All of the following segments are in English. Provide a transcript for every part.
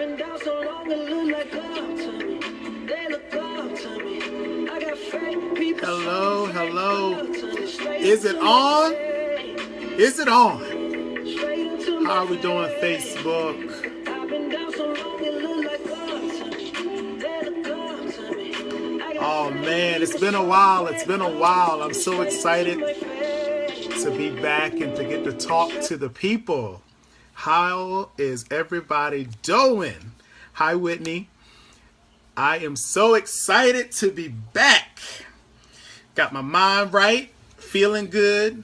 been down so long, it look like love to me. They look up to me. I got fake people. Hello, hello. Is it on? Is it on? How are we doing, Facebook? Oh man, it's been a while. It's been a while. I'm so excited to be back and to get to talk to the people. How is everybody doing? Hi, Whitney. I am so excited to be back. Got my mind right, feeling good,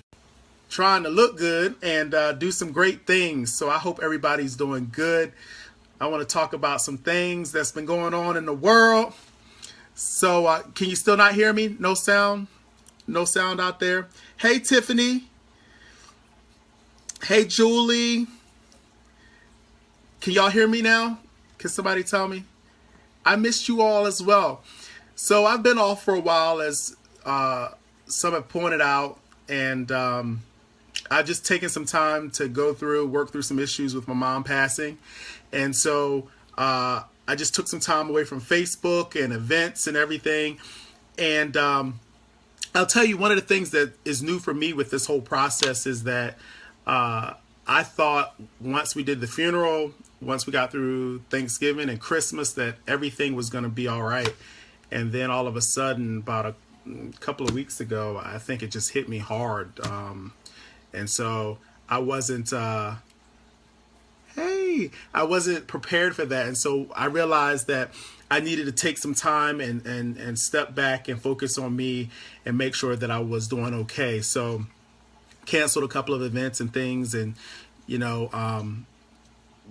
trying to look good, and do some great things. So I hope everybody's doing good. I want to talk about some things that's been going on in the world. So can you still not hear me? No sound? No sound out there? Hey, Tiffany. Hey, Julie. Can y'all hear me now? Can somebody tell me? I missed you all as well. So I've been off for a while, as some have pointed out, and I've just taken some time to work through some issues with my mom passing. And so I just took some time away from Facebook and events and everything. And I'll tell you, one of the things that is new for me with this whole process is that I thought once we did the funeral, once we got through Thanksgiving and Christmas, that everything was going to be all right. And then all of a sudden, about a couple of weeks ago, I think it just hit me hard. And so I wasn't prepared for that. And so I realized that I needed to take some time and step back and focus on me and make sure that I was doing okay. So canceled a couple of events and things, and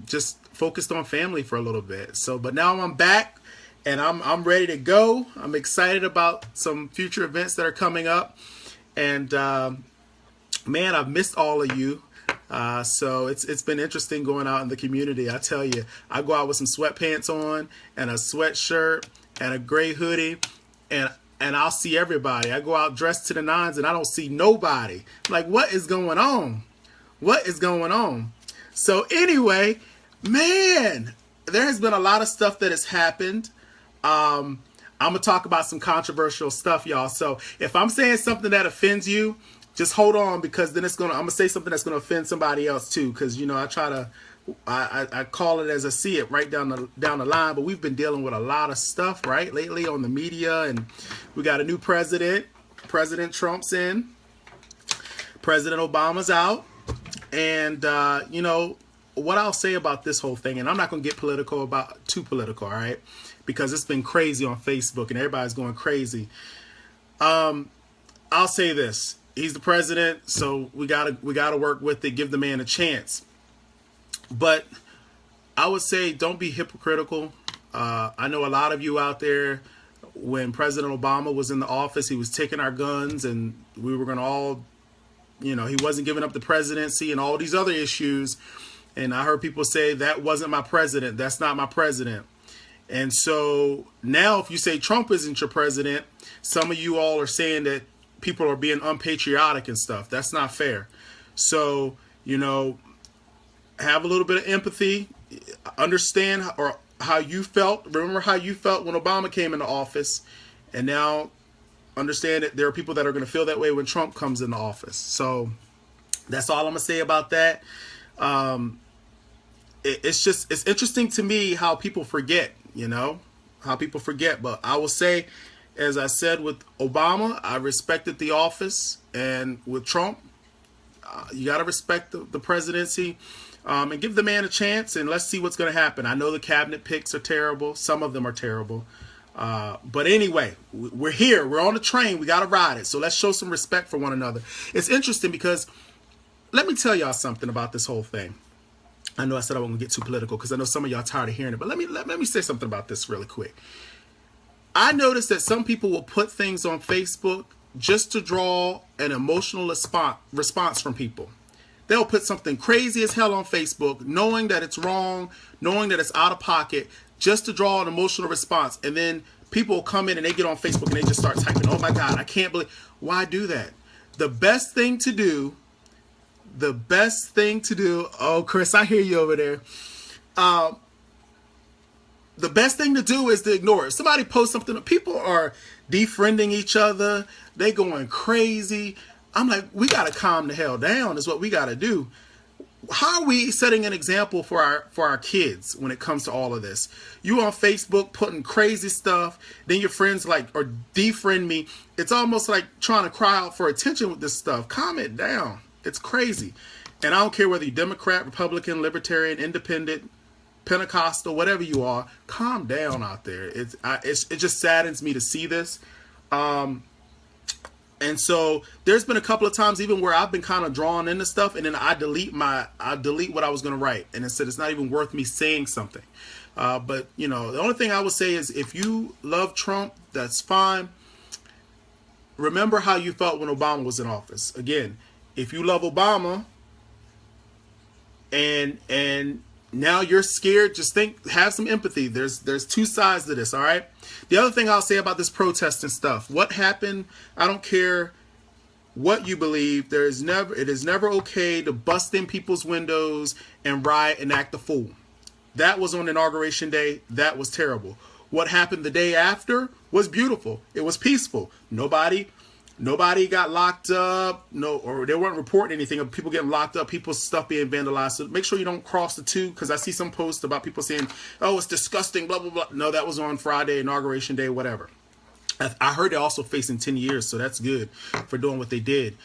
just focused on family for a little bit. So, but now I'm back and I'm ready to go. I'm excited about some future events that are coming up, and man, I've missed all of you. So it's been interesting going out in the community. I tell you, I go out with some sweatpants on and a sweatshirt and a gray hoodie, and I'll see everybody. I go out dressed to the nines and I don't see nobody. Like, what is going on? What is going on? So anyway, man, there has been a lot of stuff that has happened. I'm going to talk about some controversial stuff, y'all. So if I'm saying something that offends you, just hold on, because then I'm going to say something that's going to offend somebody else too. Because, I call it as I see it right down the line. But we've been dealing with a lot of stuff, right, lately on the media. And we got a new president. President Trump's in. President Obama's out. And, what I'll say about this whole thing, and I'm not going to get too political, all right? Because it's been crazy on Facebook and everybody's going crazy. I'll say this. He's the president, so we gotta work with it, give the man a chance. But I would say don't be hypocritical. I know a lot of you out there, when President Obama was in the office, he was taking our guns and we were going to all, he wasn't giving up the presidency and all these other issues. And I heard people say, that wasn't my president. That's not my president. And so now if you say Trump isn't your president, some of you all are saying that people are being unpatriotic and stuff. That's not fair. So, have a little bit of empathy, understand how you felt. Remember how you felt when Obama came into office, and now understand that there are people that are going to feel that way when Trump comes into office. So that's all I'm going to say about that. It's interesting to me how people forget, But I will say, as I said with Obama, I respected the office, and with Trump, you got to respect the presidency, and give the man a chance, and let's see what's going to happen. I know the cabinet picks are terrible. Some of them are terrible. But anyway, we're here. We're on the train. We got to ride it. So let's show some respect for one another. It's interesting because let me tell y'all something about this whole thing. I know I said I wasn't going to get too political because I know some of y'all are tired of hearing it. But let me say something about this really quick. I noticed that some people will put things on Facebook just to draw an emotional response from people. They'll put something crazy as hell on Facebook, knowing that it's wrong, knowing that it's out of pocket, just to draw an emotional response. And then people will come in and they get on Facebook and they just start typing, oh my God, I can't believe. Why do that? The best thing to do, oh, Chris, I hear you over there. the best thing to do is to ignore it. If somebody posts something, people are defriending each other. They going crazy. I'm like, we got to calm the hell down is what we got to do. How are we setting an example for our kids when it comes to all of this? You on Facebook putting crazy stuff, then your friends like or defriend me. It's almost like trying to cry out for attention with this stuff. Calm it down. It's crazy. And I don't care whether you're Democrat, Republican, Libertarian, Independent, Pentecostal, whatever you are, calm down out there. It just saddens me to see this. And so there's been a couple of times even where I've been kind of drawn into stuff, and then I delete what I was going to write, and it said it's not even worth me saying something. But you know, the only thing I would say is if you love Trump, that's fine. Remember how you felt when Obama was in office. Again, if you love Obama and now you're scared, just have some empathy. There's two sides to this, all right? The other thing I'll say about this protesting stuff, what happened, I don't care what you believe, it is never okay to bust in people's windows and riot and act a fool. That was on Inauguration Day. That was terrible. What happened the day after was beautiful. It was peaceful. Nobody got locked up, or they weren't reporting anything of people getting locked up, people's stuff being vandalized. So make sure you don't cross the two, because I see some posts about people saying, oh, it's disgusting, blah, blah, blah. No, that was on Friday, Inauguration Day, whatever. I heard they're also facing 10 years, so that's good for doing what they did.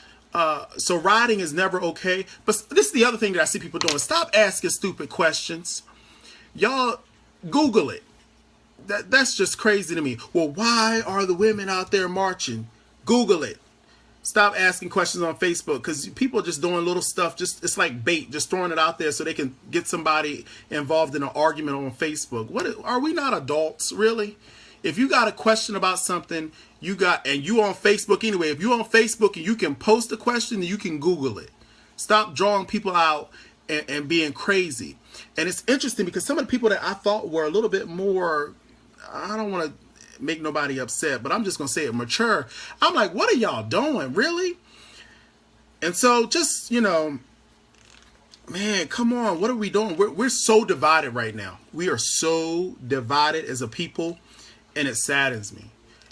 So rioting is never okay. But this is the other thing that I see people doing. Stop asking stupid questions. Y'all, Google it. That's just crazy to me. Well, why are the women out there marching? Google it. Stop asking questions on Facebook, because people are just doing little stuff. It's like bait, just throwing it out there so they can get somebody involved in an argument on Facebook. What are we not adults, really? If you got a question about something, you on Facebook anyway. If you on Facebook and you can post a question, you can Google it. Stop drawing people out and being crazy. And it's interesting because some of the people that I thought were a little bit more, I don't want to make nobody upset, but I'm just going to say it, mature. I'm like, what are y'all doing? Really? And so just, man, come on. What are we doing? We're so divided right now. We are so divided as a people, and it saddens me.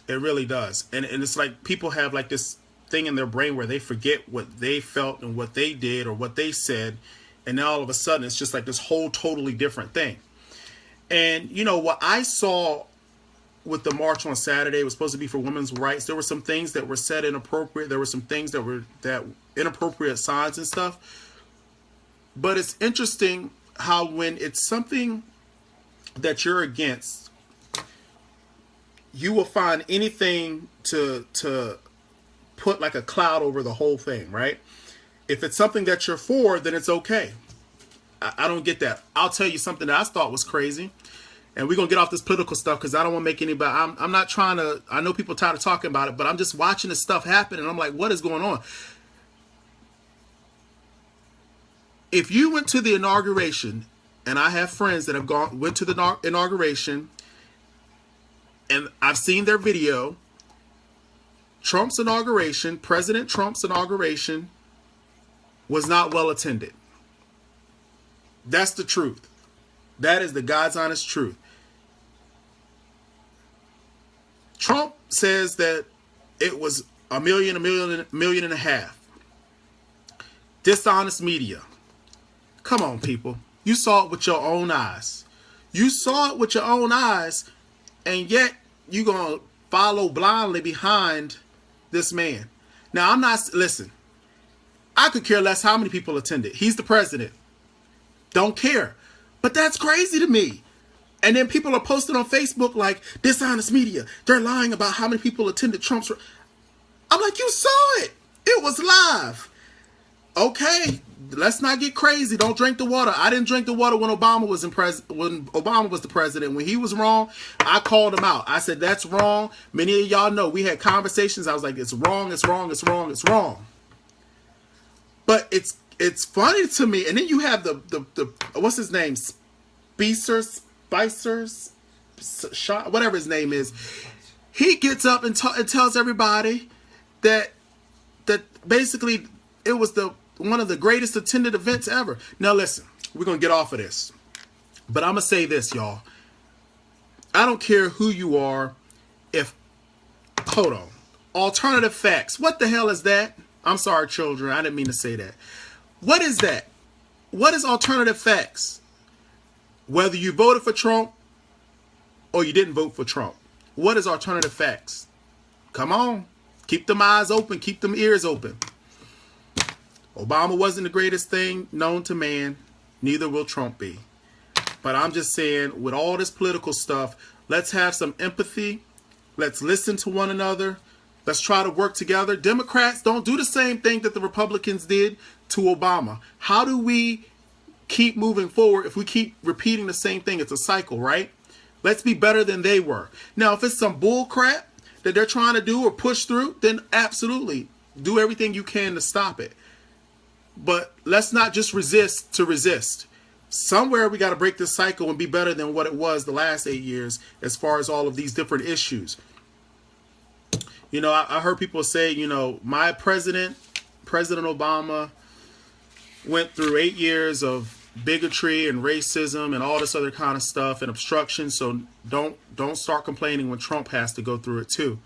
It really does. And it's like people have like this thing in their brain where they forget what they felt and what they did or what they said. And now all of a sudden it's just like this whole totally different thing. And what I saw with the march on Saturday was supposed to be for women's rights. There were some things that were said inappropriate. There were some things that were inappropriate signs and stuff. But it's interesting how when it's something that you're against, you will find anything to put like a cloud over the whole thing, right? If it's something that you're for, then it's okay. I don't get that. I'll tell you something that I thought was crazy. And we're going to get off this political stuff because I don't want to make anybody, I'm not trying to, I know people are tired of talking about it, but I'm just watching this stuff happen and I'm like, what is going on? If you went to the inauguration, and I have friends that have went to the inauguration, and I've seen their video, Trump's inauguration, President Trump's inauguration was not well attended. That's the truth. That is the God's honest truth. Trump says that it was a million and a half. Dishonest media. Come on, people. You saw it with your own eyes. You saw it with your own eyes, and yet you're going to follow blindly behind this man. Now, listen, I could care less how many people attended. He's the president. Don't care. But that's crazy to me. And then people are posting on Facebook like, dishonest media. They're lying about how many people attended Trump's. I'm like, you saw it. It was live. Okay, let's not get crazy. Don't drink the water. I didn't drink the water when Obama was when Obama was the president. When he was wrong, I called him out. I said, that's wrong. Many of y'all know we had conversations. I was like, it's wrong, it's wrong, it's wrong, it's wrong. But it's funny to me. And then you have the what's his name? Spicer, whatever his name is. He gets up and tells everybody that basically it was one of the greatest attended events ever. Now listen, we're going to get off of this. But I'm going to say this, y'all. I don't care who you are. If, hold on, alternative facts. What the hell is that? I'm sorry, children. I didn't mean to say that. What is that? What is alternative facts? Whether you voted for Trump or you didn't vote for Trump. What is alternative facts? Come on. Keep them eyes open. Keep them ears open. Obama wasn't the greatest thing known to man. Neither will Trump be. But I'm just saying, with all this political stuff, let's have some empathy. Let's listen to one another. Let's try to work together. Democrats, don't do the same thing that the Republicans did to Obama. How do we keep moving forward if we keep repeating the same thing? It's a cycle, right? Let's be better than they were. Now, if it's some bull crap that they're trying to do or push through, then absolutely do everything you can to stop it. But let's not just resist to resist. Somewhere we got to break this cycle and be better than what it was the last 8 years as far as all of these different issues. You know, I heard people say, you know, my President Obama, went through 8 years of bigotry and racism and all this other kind of stuff and obstruction. So don't start complaining when Trump has to go through it too.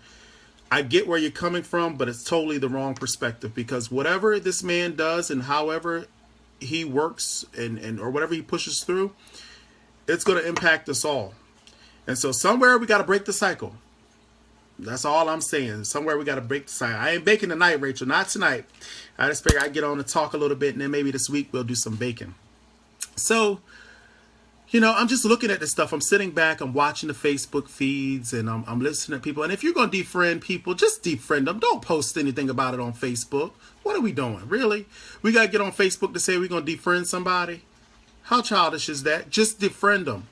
I get where you're coming from, but it's totally the wrong perspective, because whatever this man does and however he works and or whatever he pushes through, it's going to impact us all. And so somewhere we got to break the cycle. That's all I'm saying. Somewhere we got to break the cycle. I ain't baking tonight, Rachel. Not tonight. I just figure I'd get on and talk a little bit, and then maybe this week we'll do some baking. So, you know, I'm just looking at this stuff. I'm sitting back, I'm watching the Facebook feeds, and I'm listening to people. And if you're going to defriend people, just defriend them. Don't post anything about it on Facebook. What are we doing? Really? We got to get on Facebook to say we're going to defriend somebody? How childish is that? Just defriend them.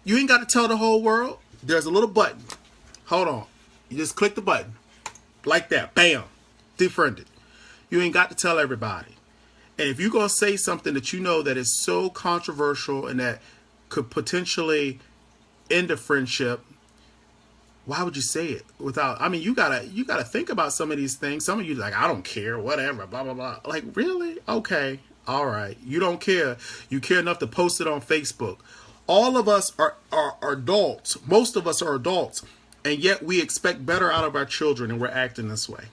You ain't got to tell the whole world. There's a little button. Hold on. You just click the button. Like that. Bam. Defriended. You ain't got to tell everybody. And if you're going to say something that you know that is so controversial and that could potentially end a friendship, why would you say it without, I mean, you gotta think about some of these things. Some of you like, I don't care, whatever, blah, blah, blah. Like, really? Okay. All right. You don't care. You care enough to post it on Facebook. All of us are adults. Most of us are adults. And yet we expect better out of our children, and we're acting this way.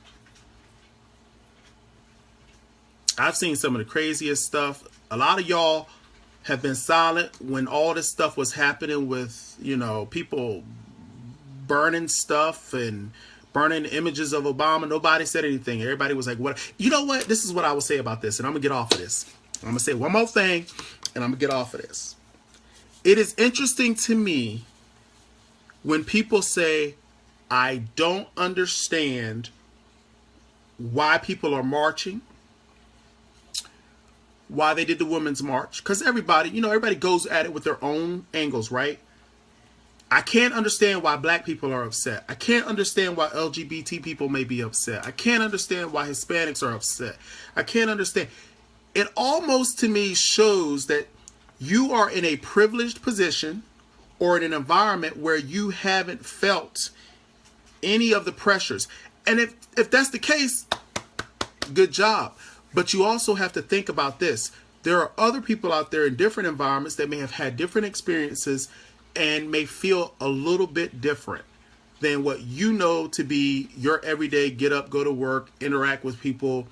I've seen some of the craziest stuff. A lot of y'all have been silent when all this stuff was happening with, you know, people burning stuff and burning images of Obama. Nobody said anything. Everybody was like, what? You know what? This is what I will say about this, and I'm going to get off of this. I'm going to say one more thing, and I'm going to get off of this. It is interesting to me when people say, I don't understand why people are marching, why they did the Women's March. Because everybody, you know, everybody goes at it with their own angles, right? I can't understand why black people are upset. I can't understand why LGBT people may be upset. I can't understand why Hispanics are upset. I can't understand. It almost to me shows that you are in a privileged position or in an environment where you haven't felt any of the pressures. And if that's the case, good job. But you also have to think about this. There are other people out there in different environments that may have had different experiences and may feel a little bit different than what you know to be your everyday get up, go to work, interact with people,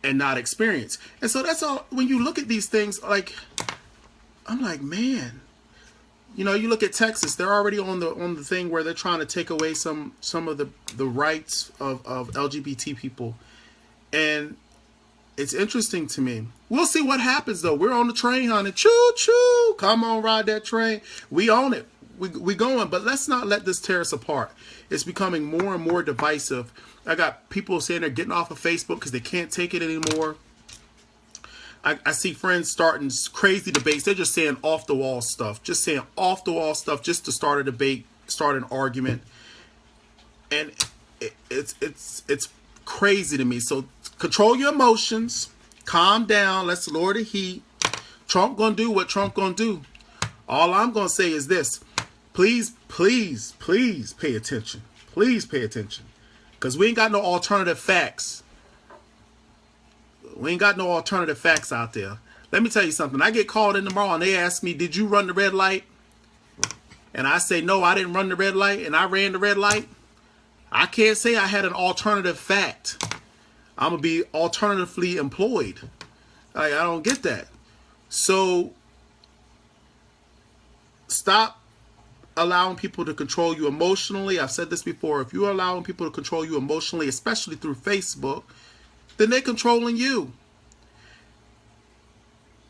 and not experience. And so that's all. When you look at these things, like, I'm like, man, you know, you look at Texas, they're already on the thing where they're trying to take away some of the rights of LGBT people. And it's interesting to me. We'll see what happens, though. We're on the train, honey. Choo choo. Come on, ride that train. We own it. We going. But let's not let this tear us apart. It's becoming more and more divisive. I got people saying they're getting off of Facebook because they can't take it anymore. I see friends starting crazy debates. They're just saying off the wall stuff. Just saying off the wall stuff just to start a debate, start an argument. And it's crazy to me. So control your emotions. Calm down. Let's lower the heat. Trump gonna do what Trump gonna do. All I'm gonna say is this. Please, please, please pay attention. Please pay attention. Because we ain't got no alternative facts. We ain't got no alternative facts out there. Let me tell you something. I get called in tomorrow and they ask me, did you run the red light? and I say, no, I didn't run the red light and I ran the red light, I can't say I had an alternative fact. I'm going to be alternatively employed. I don't get that. So stop allowing people to control you emotionally. I've said this before. If you're allowing people to control you emotionally, especially through Facebook, then they're controlling you.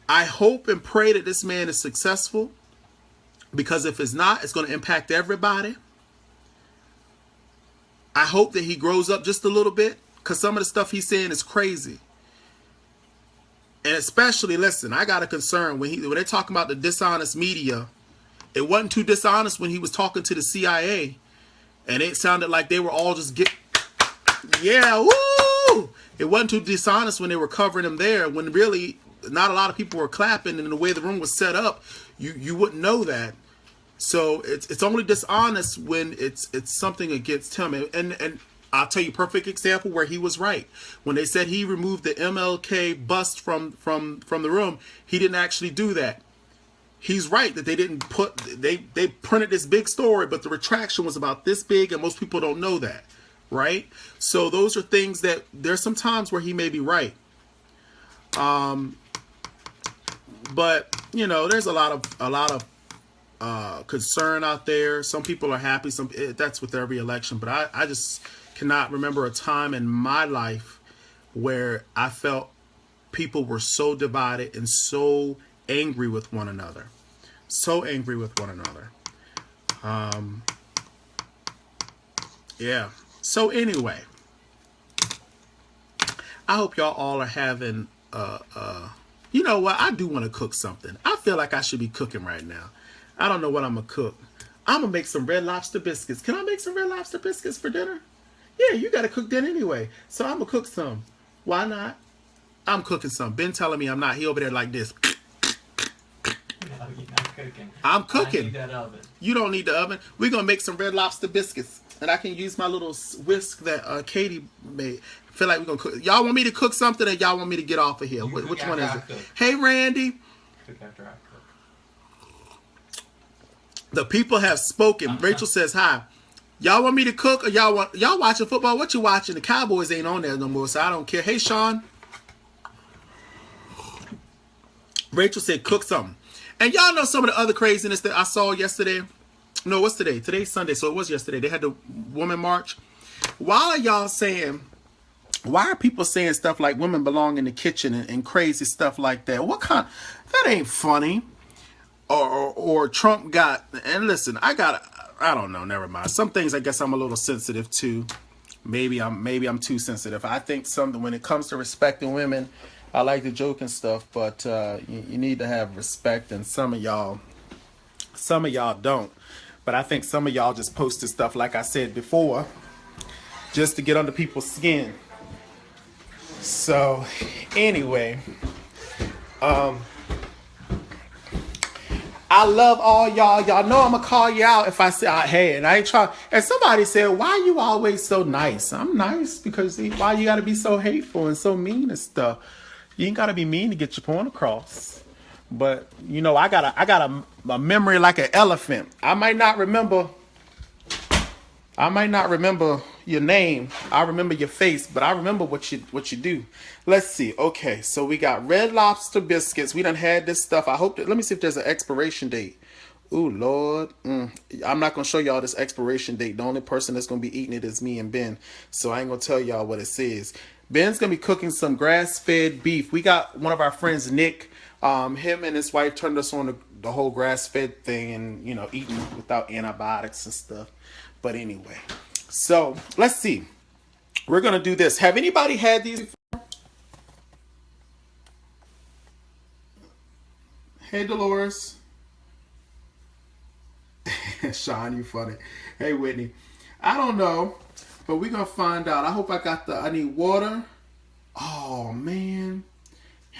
I hope and pray that this man is successful, because if it's not, it's going to impact everybody. I hope that he grows up just a little bit, because some of the stuff he's saying is crazy. And especially, listen, I got a concern when they're talking about the dishonest media. It wasn't too dishonest when he was talking to the CIA, and it sounded like they were all just yeah, woo! It wasn't too dishonest when they were covering him there, when really not a lot of people were clapping, and the way the room was set up, you wouldn't know that. So it's only dishonest when it's something against him. And I'll tell you a perfect example where he was right. When they said he removed the MLK bust from the room, he didn't actually do that. He's right that they didn't they printed this big story, but the retraction was about this big, and most people don't know that, right? So those are things that there's some times where he may be right. But you know, there's a lot of concern out there. Some people are happy. That's with every election. But I just cannot remember a time in my life where I felt people were so divided and so angry with one another. So angry with one another. Yeah. So anyway, I hope y'all all are having you know what? I do want to cook something. I feel like I should be cooking right now. I don't know what I'm going to cook. I'm going to make some Red Lobster biscuits. Can I make some Red Lobster biscuits for dinner? Yeah, you got to cook dinner anyway. So I'm going to cook some. Why not? I'm cooking some. Ben telling me I'm not. He over there like this. No, you're not cooking. I'm cooking. I need that oven. You don't need the oven. We're going to make some Red Lobster biscuits. And I can use my little whisk that Katie made. I feel like we're going to cook. Y'all want me to cook something, or y'all want me to get off of here? Which one is it? Hey, Randy. Cook after I cook. The people have spoken. Rachel says hi. Y'all want me to cook, or y'all watching football? What you watching? The Cowboys ain't on there no more, so I don't care. Hey, Sean. Rachel said cook something. And y'all know some of the other craziness that I saw yesterday. No, what's today? Today's Sunday, so it was yesterday. They had the woman march. Why are people saying stuff like women belong in the kitchen and crazy stuff like that? That ain't funny. Or Trump got, and listen, I don't know, never mind. Some things I guess I'm a little sensitive to. Maybe I'm too sensitive. I think when it comes to respecting women, I like to joke and stuff, but you need to have respect, and some of y'all don't. But I think some of y'all just posted stuff, like I said before, just to get under people's skin. So anyway, I love all y'all. Y'all know I'm going to call you out if I say, hey, and I ain't trying. And somebody said, why you always so nice? I'm nice because why you got to be so hateful and so mean and stuff? You ain't got to be mean to get your point across. But, you know, I got a memory like an elephant. I might not remember your name. I remember your face, but I remember what you do. Let's see. Okay, so we got Red Lobster biscuits. We done had this stuff. Let me see if there's an expiration date. Ooh, Lord. I'm not going to show y'all this expiration date. The only person that's going to be eating it is me and Ben. So I ain't going to tell y'all what it says. Ben's going to be cooking some grass-fed beef. We got one of our friends, Nick. Him and his wife turned us on the whole grass-fed thing and, you know, eating without antibiotics and stuff. But anyway, so let's see. We're going to do this. Have anybody had these before? Hey, Dolores. Sean, you funny. Hey, Whitney. I don't know, but we're going to find out. I hope I need water. Oh, man.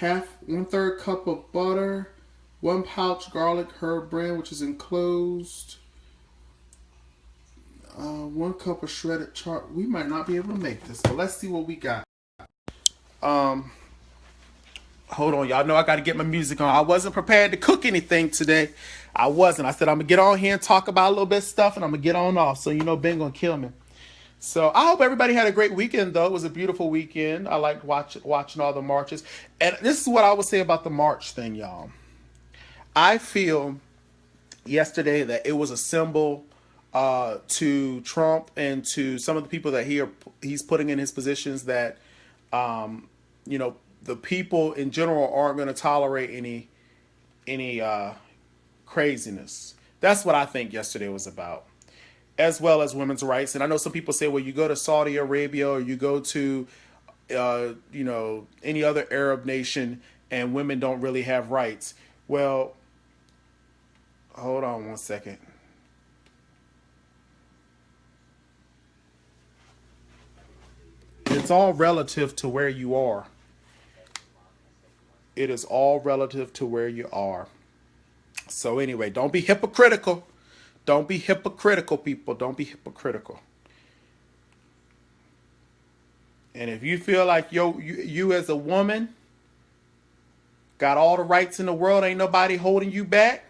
1/3 cup of butter, 1 pouch garlic herb brand, which is enclosed, 1 cup of shredded chard. We might not be able to make this, but let's see what we got. Hold on, y'all know I got to get my music on. I wasn't prepared to cook anything today. I wasn't. I said I'm going to get on here and talk about a little bit of stuff, and I'm going to get on off. So, you know, Ben going to kill me. So I hope everybody had a great weekend, though. It was a beautiful weekend. I liked watching all the marches. And this is what I would say about the march thing, y'all. I feel yesterday that it was a symbol to Trump and to some of the people that he's putting in his positions that, you know, the people in general aren't going to tolerate any craziness. That's what I think yesterday was about, as well as women's rights. And I know some people say, well, you go to Saudi Arabia or you go to, you know, any other Arab nation and women don't really have rights. Well, hold on one second. It's all relative to where you are. It is all relative to where you are. So anyway, don't be hypocritical. Don't be hypocritical, people. Don't be hypocritical. And if you feel like you as a woman got all the rights in the world, ain't nobody holding you back,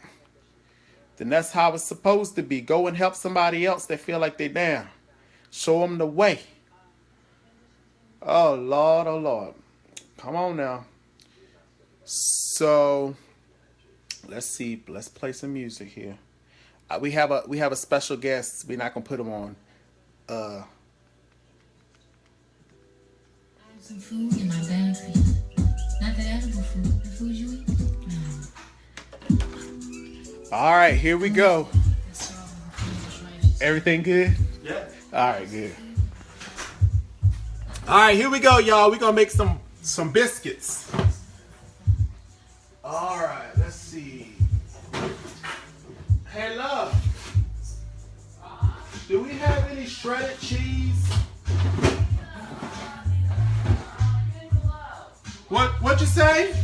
then that's how it's supposed to be. Go and help somebody else that feel like they down. Show them the way. Oh, Lord, oh, Lord. Come on now. So, let's see. Let's play some music here. We have a special guest. We're not going to put him on. Some food in my bag for you. Not the edible food. The food you eat? No. All right, here we go. Everything good? Yeah. All right, good. All right, here we go, y'all. We're going to make some biscuits. All right, let's see. Hey, love. Do we have any shredded cheese? What'd you say?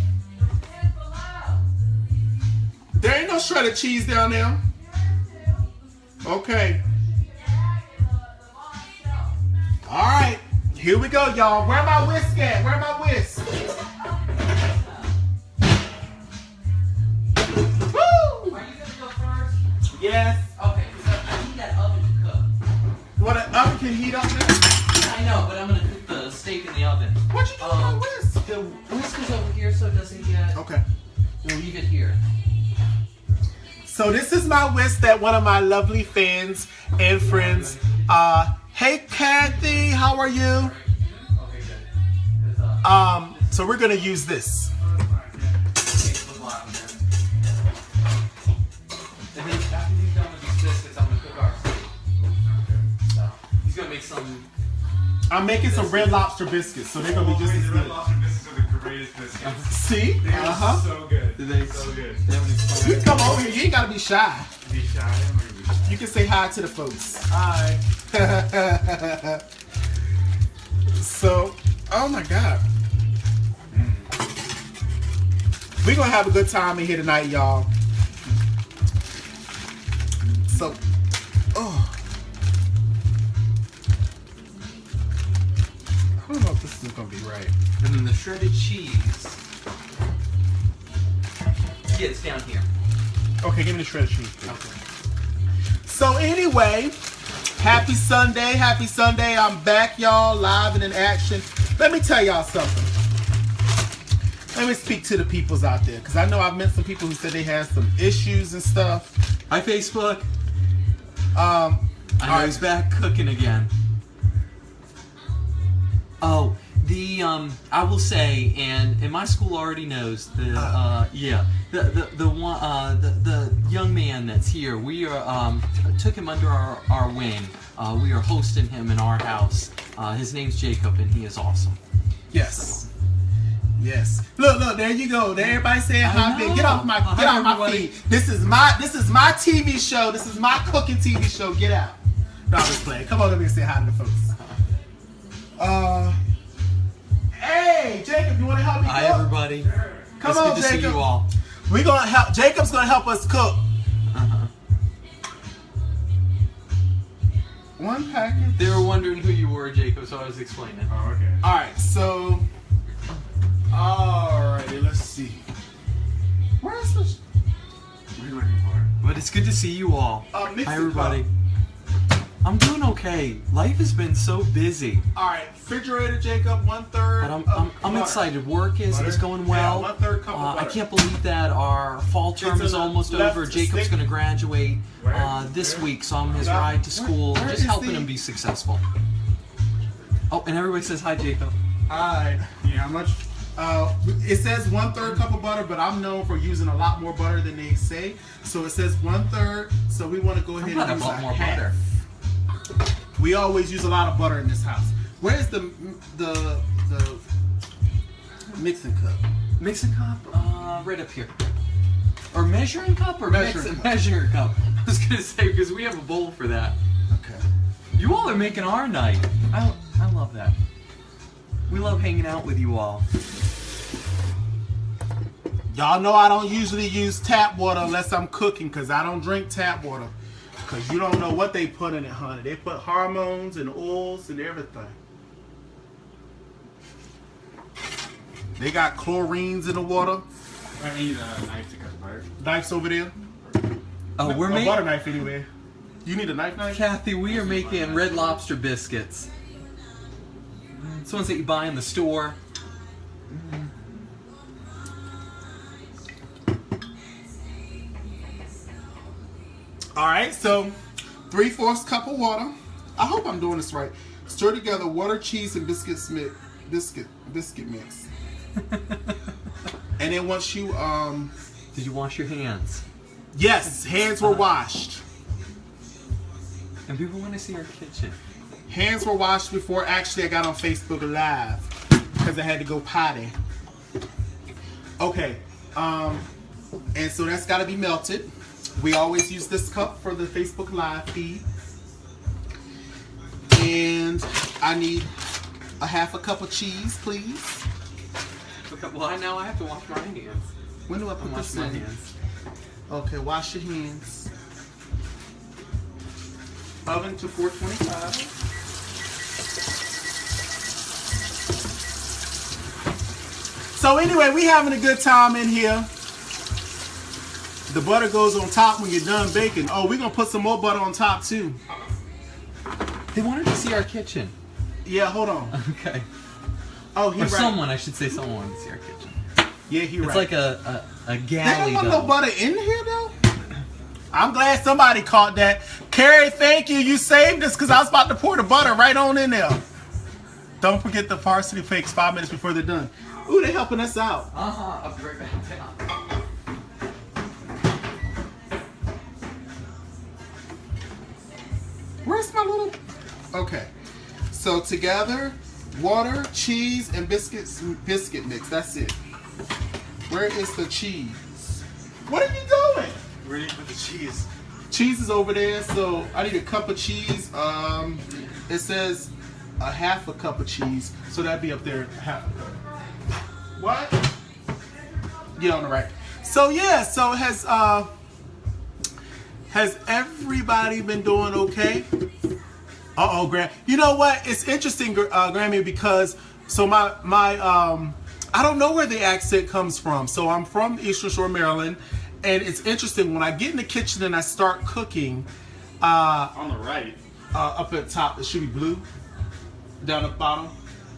There ain't no shredded cheese down there. Okay. All right. Here we go, y'all. Where my whisk at? Where my whisk? Woo! Are you gonna go first? Yes. Okay, because I need that oven to cook. What, an oven can heat up there? I know, but I'm gonna cook the steak in the oven. What you doing with my whisk? The whisk is over here so it doesn't get... Okay. We'll leave it here. So this is my whisk that one of my lovely fans and friends, hey Kathy, how are you? Okay, good. So we're gonna use this. And then after he's done with these biscuits, I'm gonna cook our steak. So he's gonna make some... I'm making some Red Lobster biscuits, so they're gonna be just as The Red good. Lobster biscuits are the greatest biscuits. See? They are so good. They- So good. They have an You expired... come over here. You ain't gotta be shy. Be shy. I'm gonna be shy. You can say hi to the folks. Hi. So, oh my God. We're gonna have a good time in here tonight, y'all. So, oh. I don't know if this is gonna be right. And then the shredded cheese... Yeah, it's down here. Okay, give me the shredded cheese. Okay. So anyway, happy Sunday, happy Sunday. I'm back, y'all, live and in action. Let me tell y'all something. Let me speak to the peoples out there, because I know I've met some people who said they had some issues and stuff. Hi, Facebook. All I know right. he's back cooking again. Oh, I will say, and my school already knows the young man that's here. We are took him under our wing. We are hosting him in our house. His name's Jacob, and he is awesome. Yes. Yes. Look, there you go. There everybody saying hi. know. Get off my Everybody. feed. This is my TV show. This is my cooking TV show. Get out. No, I'm just playing. Come on over here and say hi to the folks. Hey, Jacob, you want to help me cook? Hi, everybody. Come it's on, good to Jacob. see you all. We're gonna help. Jacob's gonna help us cook. One package. They were wondering who you were, Jacob, so I was explaining. Oh, okay. All right, so Alrighty, let's see. Where's the? What are you looking for? But it's good to see you all. Mix Hi, it everybody. up. I'm doing okay. Life has been so busy, Alright, refrigerator, Jacob, 1/3. but I'm butter. excited. Work is Butter? going well. Yeah, 1/3 cup of I butter. can't believe that our fall term It's is in the almost left over. Jacob's stick. going to graduate Where? this Where? week, so I'm his Where- ride to school, where just is helping the- him be successful. Oh, and everybody says hi, Jacob. Alright. Yeah, how much? It says 1/3 cup of butter, but I'm known for using a lot more butter than they say. So it says 1/3. So we want to go ahead glad I and use bought a more half. butter. We always use a lot of butter in this house. Where's the mixing cup? Mixing cup, right up here. Or measuring cup or Measuring cup. measuring cup. I was gonna say because we have a bowl for that. Okay. You all are making our night. I love that. We love hanging out with you all. Y'all know I don't usually use tap water unless I'm cooking, because I don't drink tap water. Because you don't know what they put in it, honey. They put hormones and oils and everything. They got chlorines in the water. I need a knife to cut butter. Knives over there. Oh, we're A butter making. knife anyway. You need a knife? Kathy, we are making Red Lobster biscuits. It's ones that you buy in the store. Alright, so 3/4 cup of water. I hope I'm doing this right. Stir together water, cheese, and biscuit mix. And then once you Did you wash your hands? yes, hands were washed. And people want to see our kitchen. Hands were washed before actually I got on Facebook Live because I had to go potty. Okay, and so that's got to be melted. We always use this cup for the Facebook Live feed. And I need a half a cup of cheese, please. Well, now I have to wash my hands. When do I put I'm this washing my in? hands. Okay, wash your hands. Oven to 425. So anyway, we having a good time in here. The butter goes on top when you're done baking. Oh, we're gonna put some more butter on top too. They wanted to see our kitchen. Yeah, hold on. Okay. Oh, he Or right. someone, I should say someone wanted to see our kitchen. Yeah, he It's right. like a They galley don't want though. no butter in here though. I'm glad somebody caught that. Carrie, thank you. You saved us because I was about to pour the butter right on in there. Don't forget the varsity fakes 5 minutes before they're done. Ooh, they're helping us out. I'll be right back. Where's my little... Okay. So together, water, cheese, and biscuit mix. That's it. Where is the cheese? What are you doing? Where do you put the cheese? Cheese is over there, so I need a cup of cheese. It says a half a cup of cheese, so that'd be up there, half a cup. What? Yeah, on the right. So yeah, so has everybody been doing okay? Uh-oh, Graham. You know what? It's interesting, Grammy, because so my I don't know where the accent comes from. So I'm from Eastern Shore, Maryland. And it's interesting, when I get in the kitchen and I start cooking, On the right. up at the top, it should be blue. Down at the bottom.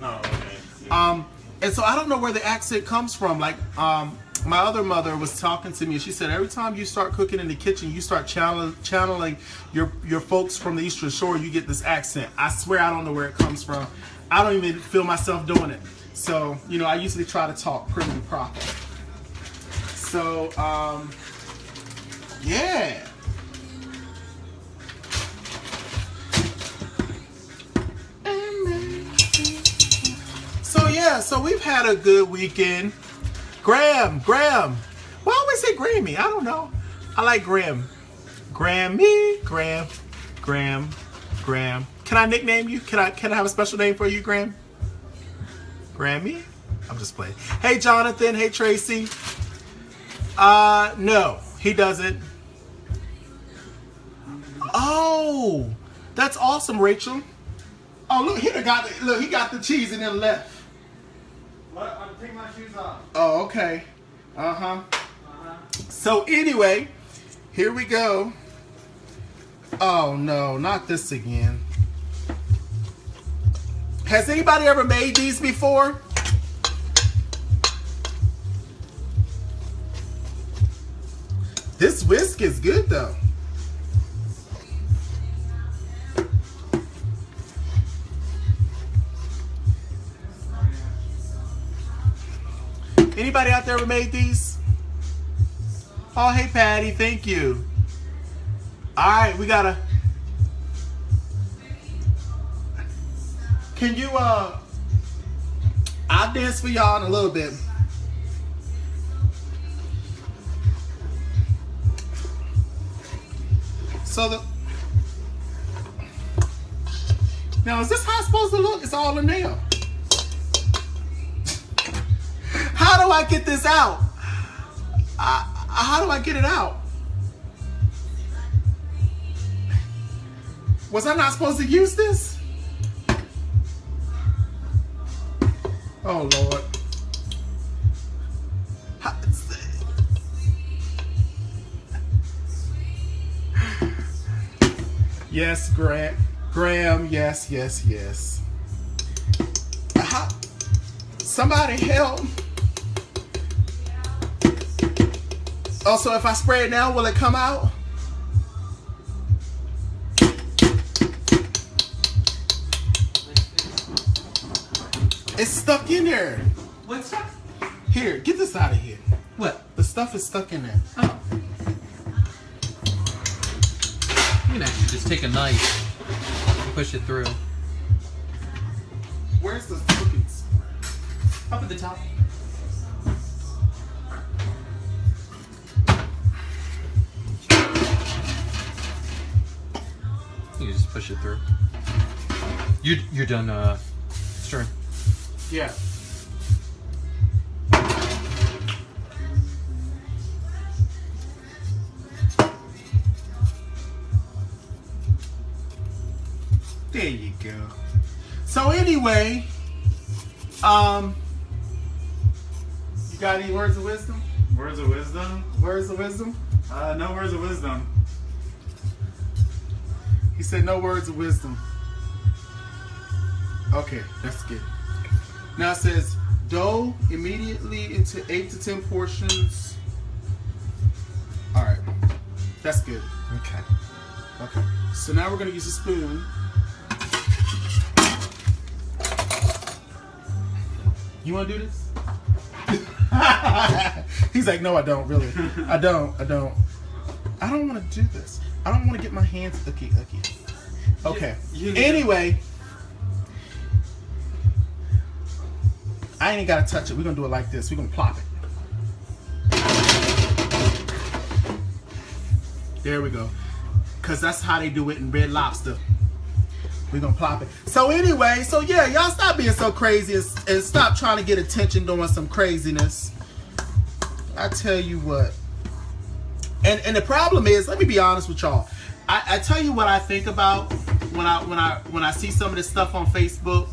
Oh, okay. And so I don't know where the accent comes from. Like, my other mother was talking to me, and she said every time you start cooking in the kitchen, you start channeling your folks from the Eastern Shore, you get this accent. I swear I don't know where it comes from. I don't even feel myself doing it. So, you know, I usually try to talk pretty proper. So, yeah. So yeah, so we've had a good weekend. Graham. Why always say Grammy? I don't know. I like Graham. Grammy, Graham. Can I nickname you? Can I have a special name for you, Graham? Grammy? I'm just playing. Hey, Jonathan. Hey, Tracy. No, he doesn't. Oh, that's awesome, Rachel. Oh, look, he got the cheese and then left. What? take my shoes off. Oh, okay. So anyway, here we go. Oh no, not this again. Has anybody ever made these before? This whisk is good though. Anybody out there ever made these? Oh, hey Patty, thank you. All right, we gotta. Can you I'll dance for y'all in a little bit. So now is this how it's supposed to look? It's all a nail. How do I get this out? How do I get it out? Was I not supposed to use this? Oh Lord. Yes, Graham, yes. Somebody help. Oh, so if I spray it now, will it come out? It's stuck in there. What's that? Here, get this out of here. What? The stuff is stuck in there. Oh. You can actually just take a knife and push it through. Where's the cooking spray? Up at the top. You can just push it through. You're done stirring. Yeah. There you go. So anyway, you got any words of wisdom? Words of wisdom? Words of wisdom? No words of wisdom. He said no words of wisdom. Okay, that's good. Now it says dough immediately into 8 to 10 portions. All right, that's good. Okay. Okay, so now we're gonna use a spoon. You wanna do this? He's like, no, I don't really. I don't wanna do this. I don't wanna get my hands icky. Okay, anyway. I ain't gotta touch it. We're gonna do it like this. We're gonna plop it. There we go. Cause that's how they do it in Red Lobster. We're gonna plop it. So anyway, so yeah, y'all stop being so crazy and stop trying to get attention doing some craziness. I tell you what. And the problem is, let me be honest with y'all. I tell you what I think about when I see some of this stuff on Facebook.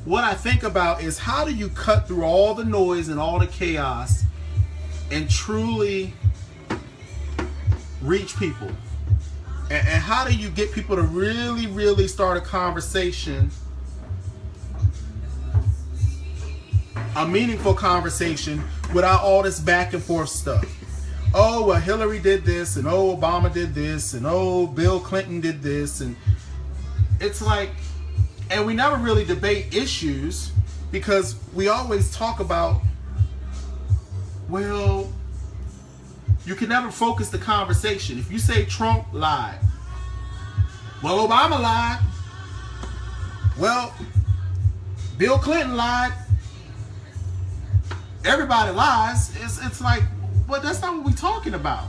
What I think about is how do you cut through all the noise and all the chaos and truly reach people? And how do you get people to really, really start a conversation, a meaningful conversation, without all this back and forth stuff? Oh, well, Hillary did this, and oh, Obama did this, and oh, Bill Clinton did this, and it's like, and we never really debate issues because we always talk about, well, you can never focus the conversation. If you say Trump lied, well, Obama lied, well, Bill Clinton lied, everybody lies, it's like, well, that's not what we're talking about.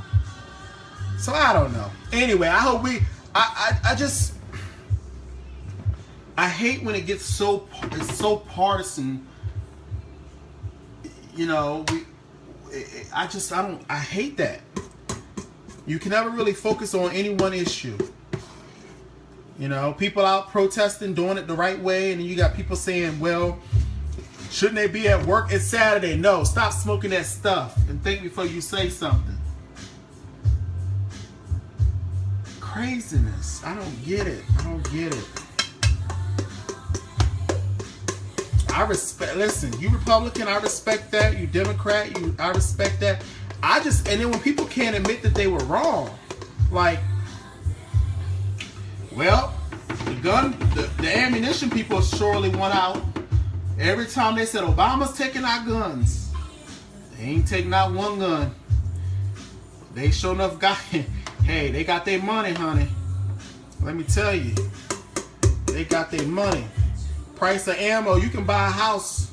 So I don't know. Anyway, I hope I hate when it gets it's so partisan. You know, I hate that. You can never really focus on any one issue. You know, people out protesting, doing it the right way, and then you got people saying, well, Shouldn't they be at work? It's Saturday. No, stop smoking that stuff and think before you say something. Craziness. I don't get it. I don't get it. I respect, listen, you Republican, I respect that. You Democrat, I respect that. And then when people can't admit that they were wrong, like, well, the ammunition people surely won out. Every time they said Obama's taking our guns, they ain't taking out one gun. They sure enough got, hey, they got their money, honey. Let me tell you, they got their money. Price of ammo, you can buy a house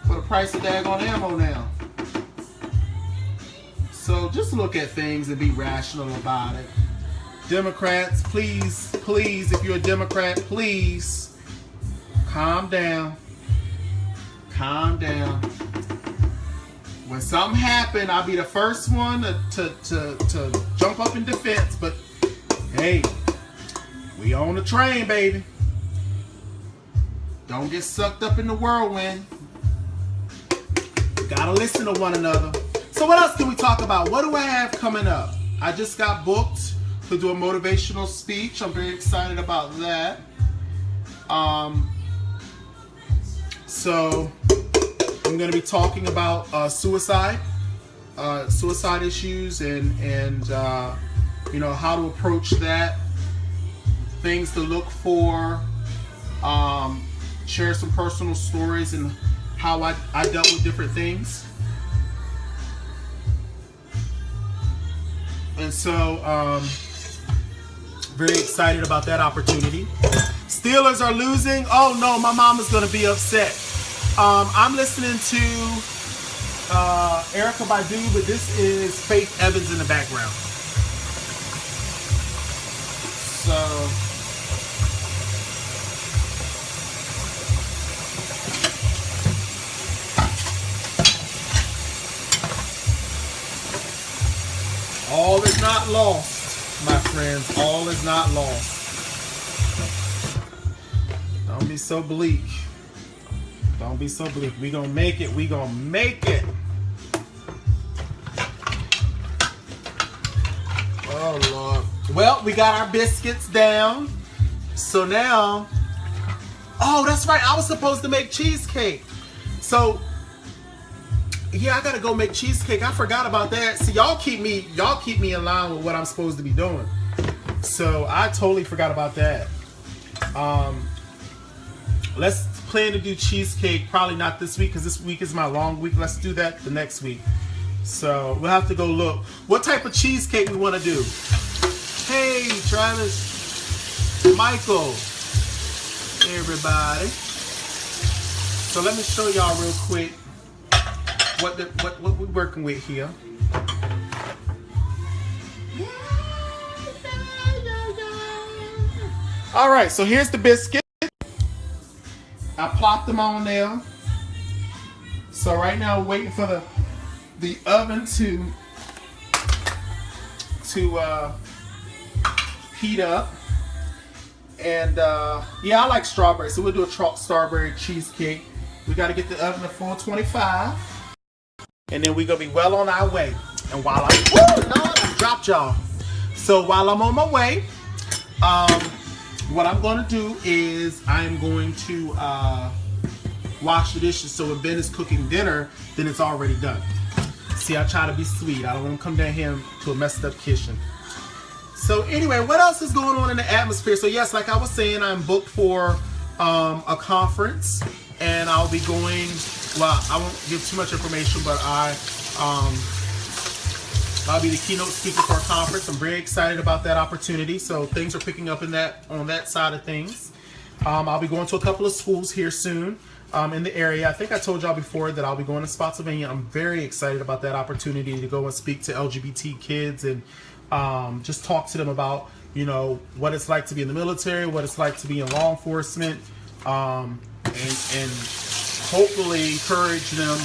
for the price of daggone ammo now. So just look at things and be rational about it. Democrats, please, please, if you're a Democrat, please calm down. Calm down. When something happens, I'll be the first one to jump up in defense. But hey, we on the train, baby. Don't get sucked up in the whirlwind. You gotta listen to one another. So what else can we talk about? What do I have coming up? I just got booked to do a motivational speech. I'm very excited about that. So I'm going to be talking about suicide issues, and you know, how to approach that, things to look for, share some personal stories and how I dealt with different things. And so, very excited about that opportunity. Steelers are losing. Oh no, my mom is going to be upset. I'm listening to Erykah Badu, but this is Faith Evans in the background. So, all is not lost, my friends. All is not lost. Don't be so bleak. Don't be so bleak. We gonna make it. We gonna make it. Oh, Lord. Well, we got our biscuits down. So now, oh, that's right. I was supposed to make cheesecake. So, yeah, I gotta go make cheesecake. I forgot about that. See, y'all keep me in line with what I'm supposed to be doing. So I totally forgot about that. Let's plan to do cheesecake. Probably not this week, because this week is my long week. Let's do that the next week. So we'll have to go look what type of cheesecake we want to do. Hey, Travis, Michael, everybody. So let me show y'all real quick what we're working with here. All right, so here's the biscuit. I plopped them on there. So right now we're waiting for the oven to heat up. And yeah, I like strawberry, so we'll do a strawberry cheesecake. We got to get the oven to 425, and then we're gonna be well on our way. And while I dropped y'all. So while I'm on my way, what I'm going to do is I'm going to wash the dishes, so when Ben is cooking dinner, then it's already done. See, I try to be sweet. I don't want to come down here to a messed up kitchen. So anyway, what else is going on in the atmosphere? So yes, like I was saying, I'm booked for a conference, and I'll be going, well, I won't give too much information, but I'll be the keynote speaker for a conference. I'm very excited about that opportunity. So things are picking up on that side of things. I'll be going to a couple of schools here soon in the area. I think I told y'all before that I'll be going to Spotsylvania. I'm very excited about that opportunity to go and speak to LGBT kids and just talk to them about, you know, what it's like to be in the military, what it's like to be in law enforcement, and hopefully encourage them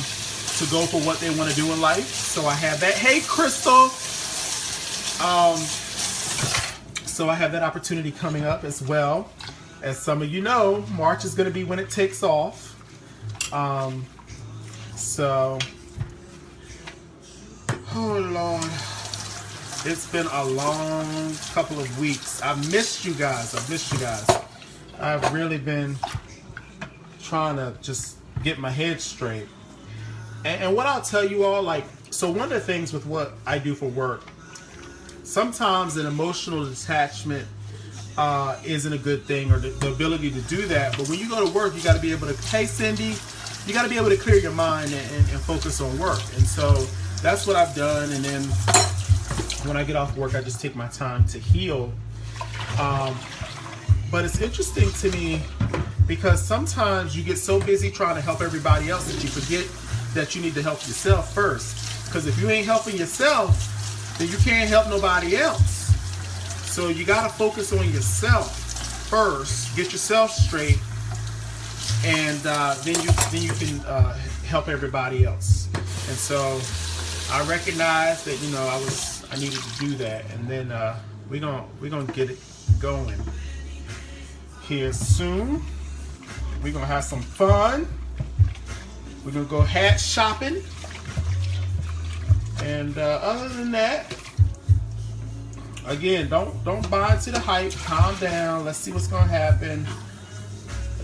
to go for what they want to do in life. So I have that. Hey, Crystal. So I have that opportunity coming up as well. As some of you know, March is going to be when it takes off. So, oh Lord, it's been a long couple of weeks. I've missed you guys. I've really been trying to just get my head straight. And what I'll tell you all, like, so one of the things with what I do for work, sometimes an emotional detachment isn't a good thing, or the ability to do that. But when you go to work, you got to be able to, hey Cindy, you got to be able to clear your mind and focus on work. And so that's what I've done. And then when I get off work, I just take my time to heal. But it's interesting to me because sometimes you get so busy trying to help everybody else that you forget that you need to help yourself first. Because if you ain't helping yourself, then you can't help nobody else. So you got to focus on yourself first, get yourself straight, and then you can help everybody else. And so I recognized that, you know, I needed to do that, and then we're gonna get it going here soon. We're gonna have some fun. We're gonna go hat shopping, and other than that, again, don't buy into the hype. Calm down. Let's see what's gonna happen.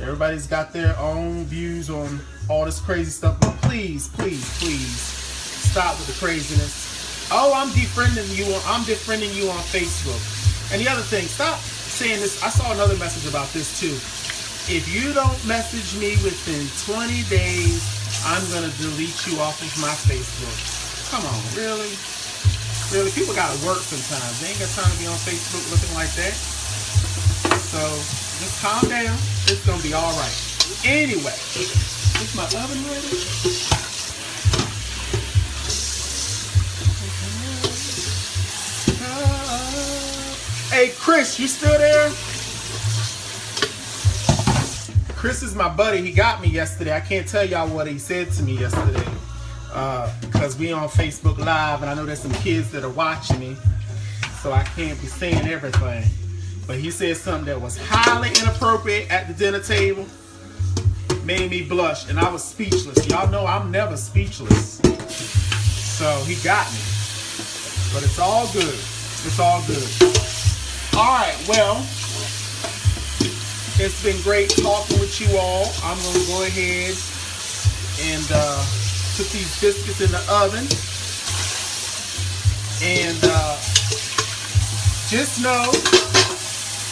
Everybody's got their own views on all this crazy stuff, but please, please, please stop with the craziness. Oh, I'm defriending you on Facebook. And the other thing, stop saying this. I saw another message about this too. If you don't message me within 20 days, I'm gonna delete you off of my Facebook. Come on, really? Really, people gotta work sometimes. They ain't got time to be on Facebook looking like that. So just calm down. It's gonna be all right. Anyway, is my oven ready? Hey, Chris, you still there? Chris is my buddy. He got me yesterday. I can't tell y'all what he said to me yesterday because we on Facebook Live, and I know there's some kids that are watching me, so I can't be saying everything. But he said something that was highly inappropriate at the dinner table, made me blush, and I was speechless. Y'all know I'm never speechless. So he got me. But it's all good. It's all good. All right, well, it's been great talking with you all. I'm going to go ahead and put these biscuits in the oven. And just know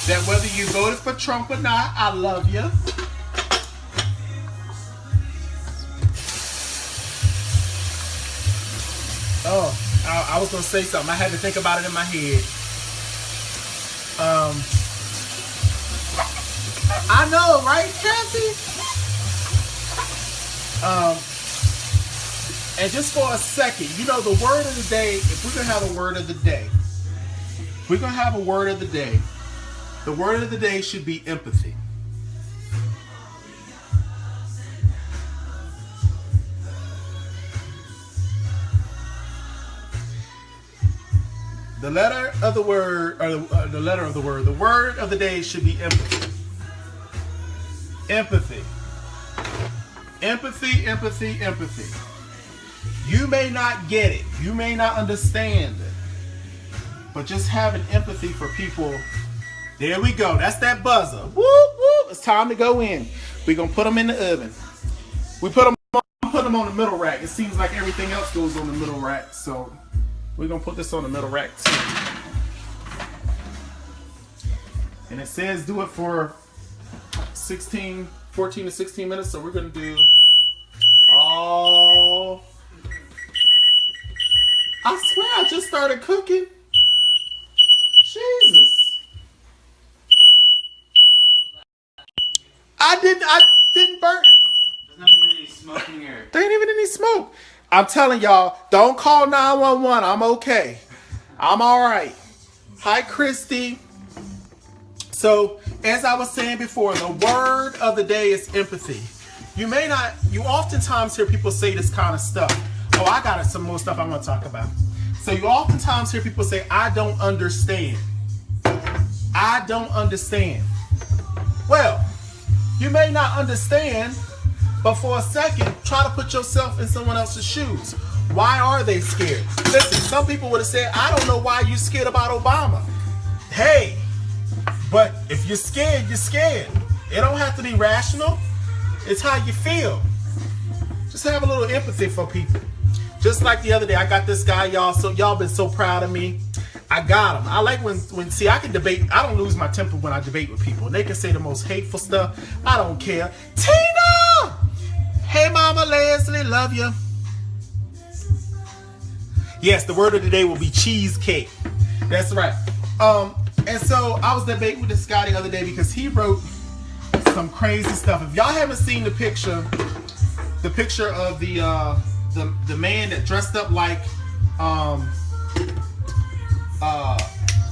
that whether you voted for Trump or not, I love you. Oh, I was going to say something. I had to think about it in my head. I know, right, Kathy? And just for a second, you know, the word of the day, if we're going to have a word of the day, we're going to have a word of the day. The word of the day should be empathy. The letter of the word, or the letter of the word, the word of the day should be empathy. Empathy. Empathy, empathy, empathy. You may not get it. You may not understand it. But just having empathy for people. There we go. That's that buzzer. Whoop, whoop. It's time to go in. We're going to put them in the oven. We put them on the middle rack. It seems like everything else goes on the middle rack. So we're going to put this on the middle rack too. And it says do it for 14 to 16 minutes. So we're going to do all... I swear I just started cooking. Jesus. I didn't burn. There's not even any smoke in here. There ain't even any smoke. I'm telling y'all, don't call 911. I'm okay. I'm all right. Hi, Christy. So, as I was saying before, the word of the day is empathy. You oftentimes hear people say this kind of stuff. Oh, I got some more stuff I want to talk about. So you oftentimes hear people say, I don't understand. I don't understand. Well, you may not understand, But for a second, try to put yourself in someone else's shoes. Why are they scared? Listen, some people would have said, I don't know why you're scared about Obama. Hey, but if you're scared, you're scared. It don't have to be rational. It's how you feel. Just have a little empathy for people. Just like the other day, I got this guy, y'all. So y'all been so proud of me. I got him. I like when see, I can debate. I don't lose my temper when I debate with people. And they can say the most hateful stuff. I don't care. Tina! Hey, Mama Leslie, love you. Yes, the word of the day will be cheesecake. That's right. And so I was debating with this guy the other day because he wrote some crazy stuff. If y'all haven't seen the picture of the man that dressed up like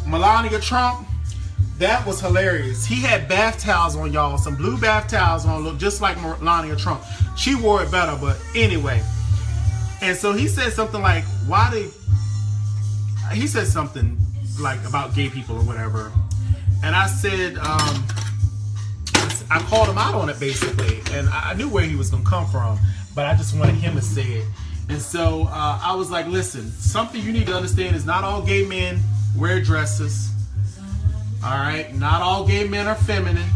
Melania Trump, that was hilarious. He had bath towels on, y'all, some blue bath towels on, look just like Melania Trump. She wore it better, but anyway. And so he said something like, he said something like about gay people or whatever. And I said, I called him out on it basically. And I knew where he was going to come from, but I just wanted him to say it. And so I was like, listen, something you need to understand is not all gay men wear dresses. All right? Not all gay men are feminine.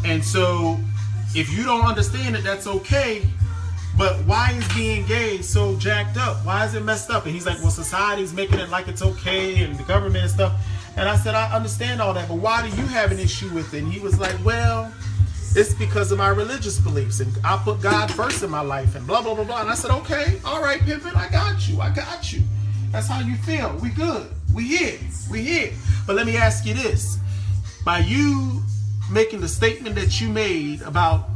And so if you don't understand it, that's okay. But why is being gay so jacked up? Why is it messed up? And he's like, well, society's making it like it's okay and the government and stuff. And I said, I understand all that, but why do you have an issue with it? And he was like, well, it's because of my religious beliefs and I put God first in my life and blah, blah, blah, blah. And I said, okay, all right, Pimpin', I got you. That's how you feel. We good. We here. But let me ask you this. By you making the statement that you made about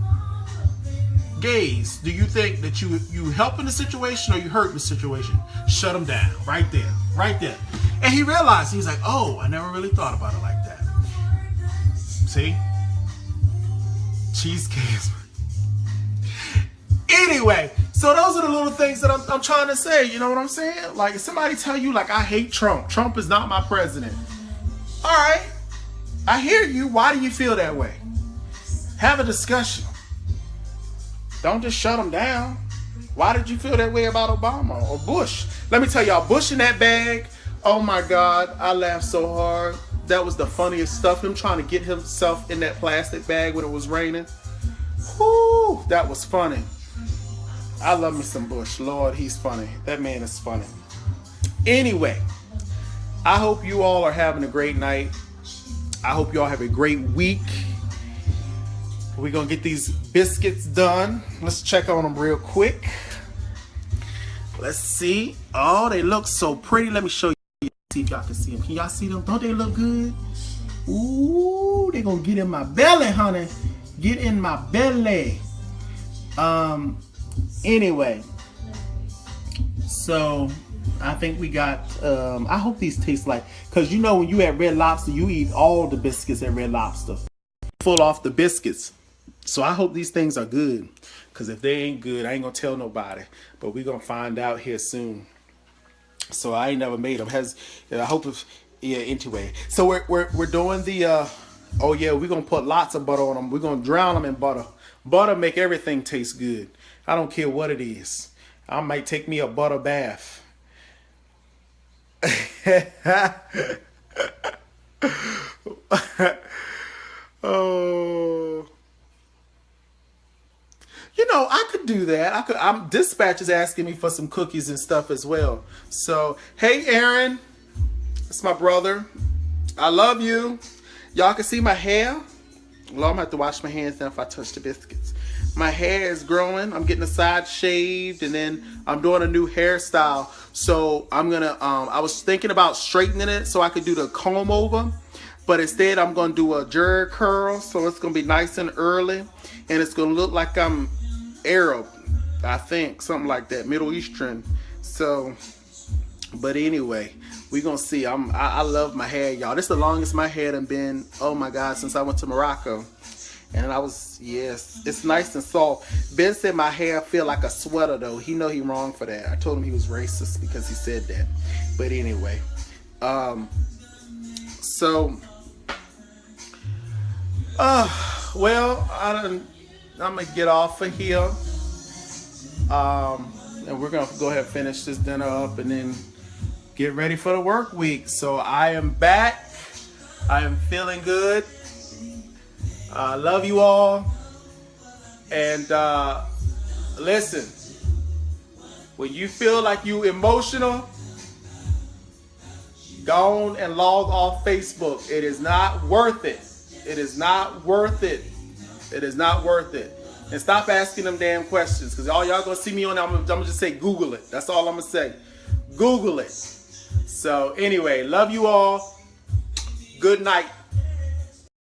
gays, do you think that you helping the situation or you hurting the situation? Shut them down. Right there. And he realized, he was like, oh, I never really thought about it like that. See? Cheesecake. Anyway, so those are the little things that I'm trying to say. You know what I'm saying? Like, if somebody tell you, like, I hate Trump. Trump is not my president. All right. I hear you. Why do you feel that way? Have a discussion. Don't just shut them down. Why did you feel that way about Obama or Bush? Let me tell y'all, Bush in that bag, oh my God, I laughed so hard. That was the funniest stuff. Him trying to get himself in that plastic bag when it was raining. Whoo, that was funny. I love me some Bush. Lord, he's funny. That man is funny. Anyway, I hope you all are having a great night. I hope you all have a great week. We're going to get these biscuits done. Let's check on them real quick. Let's see. Oh, they look so pretty. Let me show you. See if y'all can see them. Can y'all see them? Don't they look good? Ooh, they're going to get in my belly, honey. Get in my belly. Anyway. So, I think we got, I hope these taste like, because you know when you at Red Lobster, you eat all the biscuits at Red Lobster. Full off the biscuits. So I hope these things are good, because if they ain't good, I ain't gonna tell nobody. But we're gonna find out here soon. So I ain't never made them. I hope if, yeah. Anyway, so we're doing the oh yeah, we're gonna put lots of butter on them. We're gonna drown them in butter. Butter make everything taste good. I don't care what it is. I might take me a butter bath. Oh. You know, I could do that. Dispatch is asking me for some cookies and stuff as well. So, hey, Aaron. That's my brother. I love you. Y'all can see my hair. Well, I'm going to have to wash my hands now if I touch the biscuits. My hair is growing. I'm getting the sides shaved, and then I'm doing a new hairstyle. So, I'm going to, I was thinking about straightening it so I could do the comb over. But instead, I'm going to do a jerry curl. So, it's going to be nice and early. And it's going to look like I'm Arab, I think, something like that, Middle Eastern. So, but anyway, we're gonna see. I love my hair, y'all. This is the longest my hair done been, oh my God, since I went to Morocco. And I was, yes, it's nice and soft. Ben said my hair feel like a sweater though. He know he wrong for that. I told him he was racist because he said that. But anyway, so well, get off of here. And we're gonna go ahead and finish this dinner up and then get ready for the work week. So I am back. I am feeling good. I love you all. And listen, when you feel like you emotional, go on and log off Facebook. It is not worth it. It is not worth it. It is not worth it. And stop asking them damn questions, because all y'all gonna see me on there, I'm gonna just say Google it. That's all I'm gonna say. Google it. So anyway, love you all. Good night.